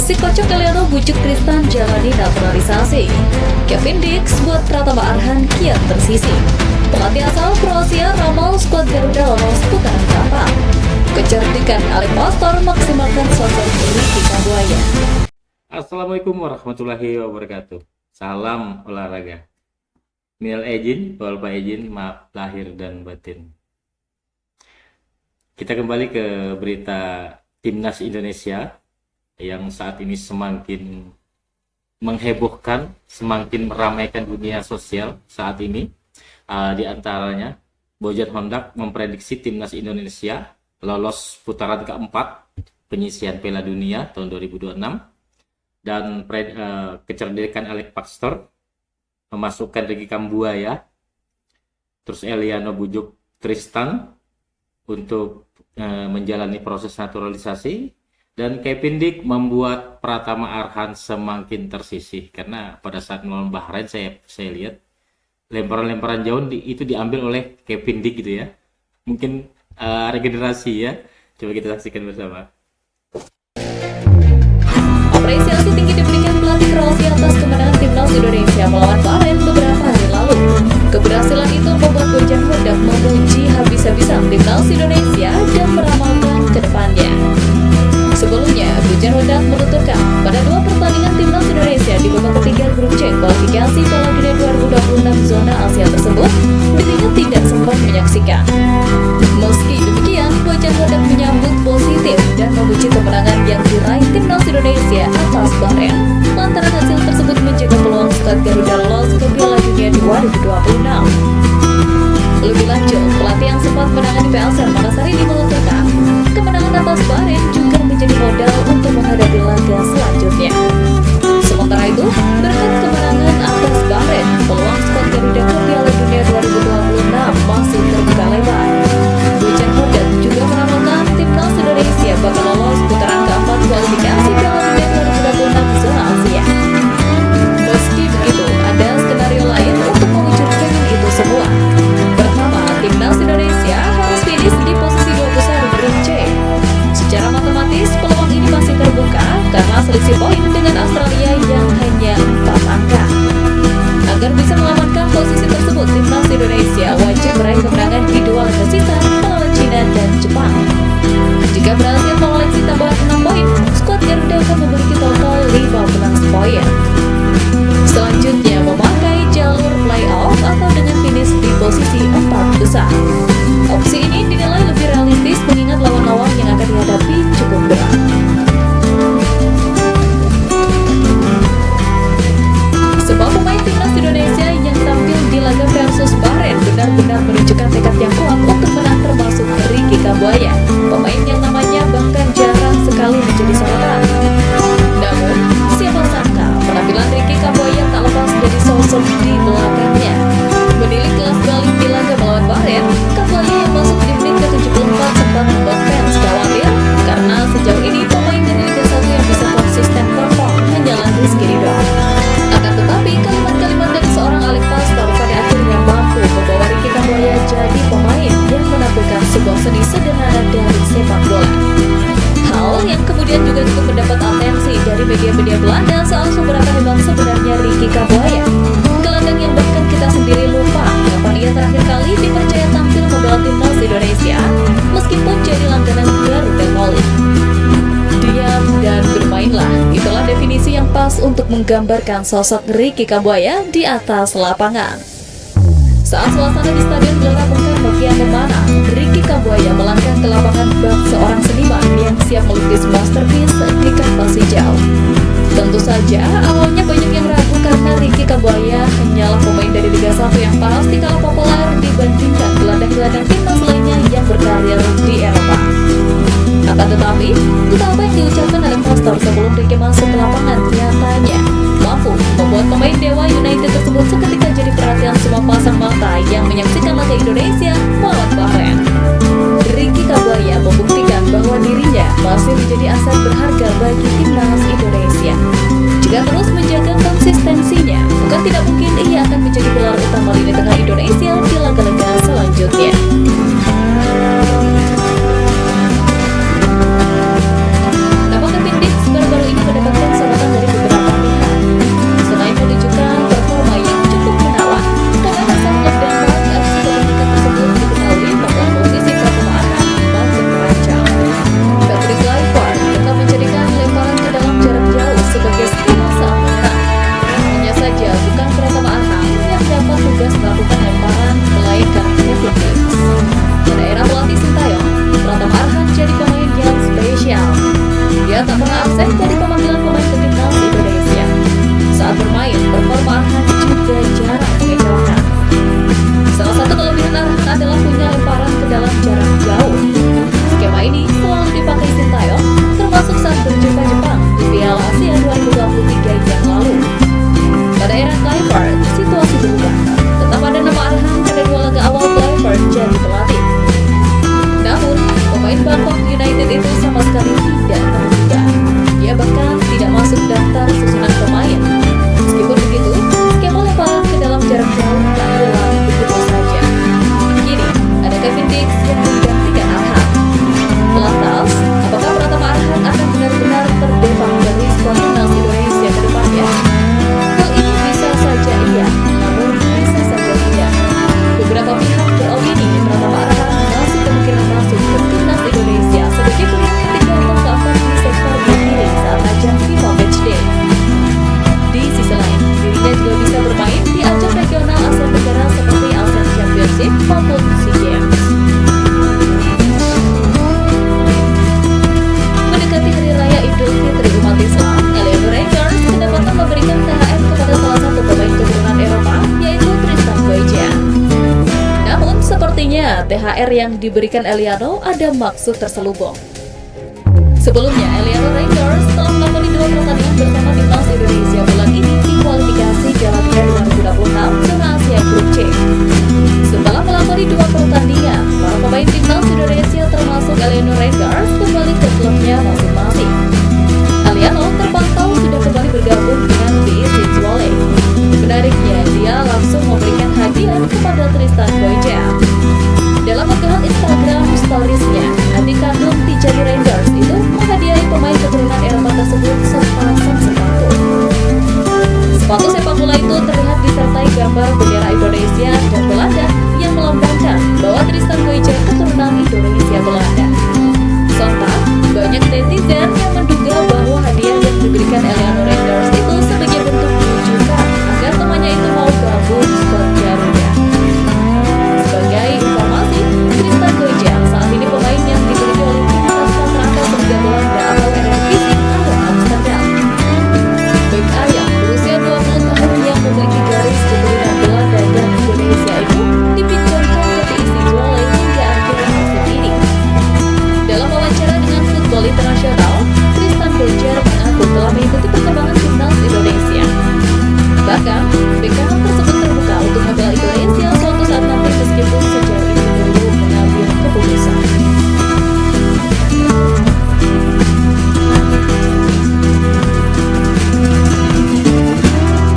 Si kocok Eliano bujuk Tristan jalani naturalisasi. Kevin Dix buat Pratama Arhan kian tersisi. Pelatih asal Kroasia ramal skuad Garuda lolos putaran keempat. Kecerdikan Alek Pastor maksimalkan sosok Ricky Kambuaya. Assalamualaikum warahmatullahi wabarakatuh. Salam olahraga. Minal aidin wal faizin, maaf lahir dan batin. Kita kembali ke berita Timnas Indonesia yang saat ini semakin menghebohkan, semakin meramaikan dunia sosial saat ini. Di antaranya Bojan Hondak memprediksi Timnas Indonesia lolos putaran keempat penyisihan Piala Dunia tahun 2026, dan kecerdikan Alek Pastor memasukkan Ricky Kambuaya, terus Eliano bujuk Tristan untuk menjalani proses naturalisasi, dan Kevin Dix membuat Pratama Arhan semakin tersisih karena pada saat melawan Bahrain saya lihat lemparan-lemparan jauh itu diambil oleh Kevin Dix gitu ya. Mungkin regenerasi ya. Coba kita saksikan bersama. Apresiasi tinggi diberikan pelatih Kroasia atas kemenangan Timnas Indonesia melawan Bahrain beberapa hari lalu. Keberhasilan itu membuat Bojan Hondak memuji habis-habisan Timnas Indonesia dan meramalkan ke depannya. Sebelumnya, Bojan Hondak menuturkan pada dua pertandingan Timnas Indonesia di babak ketiga grup C kualifikasi Piala Dunia 2026 zona Asia tersebut, dirinya tidak sempat menyaksikan. Meski demikian, Bojan Hondak menyambut positif dan memuji kemenangan yang diraih Timnas Indonesia atas Bahrain, lantaran hasil tersebut menjaga peluang skuad Garuda lolos ke Piala Dunia 2026. Lebih lanjut, pelatih yang sempat menangani PSR Makassar ini mengatakan, kemenangan atas Bahrain juga menjadi modal untuk menghadapi laga selanjutnya. Sementara itu, berkat kemenangan atas Bahrain, peluang skuad Garuda ke Piala Dunia 2026 masih terbuka lebar. Bojan Hondak juga meramalkan Timnas Indonesia bakal lolos putaran keempat kualifikasi Piala Dunia 2026 zona Asia. Meski begitu, ada skenario lain untuk mewujudkan itu semua. Pertama, Timnas Indonesia harus finish di posisi 2 besar grup C. Secara matematis, peluang ini masih terbuka karena selisih poin dengan Australia yang hanya 4 angka. Agar bisa mengamankan posisi tersebut, Timnas Indonesia wajib meraih kemenangan di dua laga sisa melawan China dan Jepang. Jika berhasil mengoleksi tambahan 6 poin, skuad Garuda akan memiliki total 15 poin. Selanjutnya, memakai jalur playoff atau dengan finish di posisi 4 besar. Opsi ini dinilai lebih realistis mengingat lawan-lawan yang akan dihadapi cukup berat. Sebab pemain Timnas Indonesia yang tampil di laga versus Bahrain benar-benar menunjukkan tekad yang kuat untuk menang, termasuk Ricky Kambuaya, pemain yang namanya bahkan jarang sekali menjadi sorotan. Namun, siapa sangka penampilan Ricky Kambuaya tak lepas dari sosok di belakangnya. Menilik kelas balik di laga melawan Bahrain, Kambuaya yang masuk di menit ke-74 sempat membuat fans khawatir karena sejauh ini pemain dari Liga 1 yang bisa konsisten perform hanyalah Rizky Ridho. Akan tetapi, kalimat-kalimat dari seorang Alek Pastor pada akhirnya mampu membawa Ricky Kambuaya jadi pemain yang menampilkan sebuah seni sederhana dari sepak bola. Hal yang kemudian juga cukup mendapat atensi dari media-media Belanda soal seberapa hebat sebenarnya Ricky Kambuaya. Gelandang yang bahkan kita sendiri lupa kapan ia terakhir kali dipercaya tampil membela Timnas Indonesia, meskipun jadi langganan Garuda Calling. Diam dan bermainlah, itulah definisi yang pas untuk menggambarkan sosok Ricky Kambuaya di atas lapangan. Saat suasana di Stadion Gelora Bung Karno kian memana, Ricky Kambuaya melangkah ke lapangan bak seorang seniman yang siap melukis masterpiece di kanvas hijau. Tentu saja, awalnya banyak yang ragu karena Ricky Kambuaya hanyalah pemain dari Liga 1 yang pasti kalah populer dibandingkan gelandang-gelandang timnas lainnya yang berkarir di Eropa. Akan tetapi, entah apa yang diucapkan Alek Pastor sebelum Ricky masuk ke lapangan nyatanya mampu membuat pemain Dewa United tersebut seketika jadi perhatian semua pasang mata yang menyaksikan laga Indonesia melawan Bahrain. Ricky Kambuaya membuktikan bahwa dirinya masih menjadi aset berharga bagi Timnas Indonesia. Jika terus menjaga konsistensinya, bukan tidak mungkin ia akan menjadi pilar utama lini tengah Indonesia di laga-laga selanjutnya. Nama Kevin Dix baru-baru ini mendapat Ia tak pernah absen dari pemanggilan pemain ke timnas Indonesia. Saat bermain, performa Arhan juga jarang mengecewakan. Salah satu kelebihan Arhan adalah punya lemparan ke dalam jarak jauh. Skema ini selalu dipakai Sintayong, termasuk saat berjumpa Jepang di Piala Asia 2023 yang lalu. Pada era Clifford, situasi berubah. Tetap ada nama Arhan pada 2 laga awal Clifford jadi pelatih. Namun, pemain Bangkok United itu sama sekali tidak terlibat. Ia bahkan tidak masuk daftar susunan pemain. Meskipun begitu, skema lemparan ke dalam jarak jauh tak hilang begitu saja. Kini, ada Kevin Dix yang menggantikan Arhan. Lantas, apakah Pratama Arhan akan benar-benar terbebas dari skuad timnas Indonesia ke depannya? Hal ini bisa saja iya, namun bisa saja tidak. Beberapa pihak beropini Pratama Arhan masih kemungkinan masuk ke timnas Indonesia sebagai pemain ketiga atau keempat di sektor kiri saat ajang FIFA Matchday. Di sisi lain, dirinya juga bisa bermain di ajang regional Asia Tenggara seperti ASEAN Championship maupun SEA Games. Mendekati Hari Raya Idul Fitri umat Islam, Eleanor Rangers kedapatan memberikan THR kepada salah satu pemain keturunan Eropa, yaitu Tristan Boyjan. Namun, sepertinya THR yang diberikan Eliano ada maksud terselubung. Sebelumnya,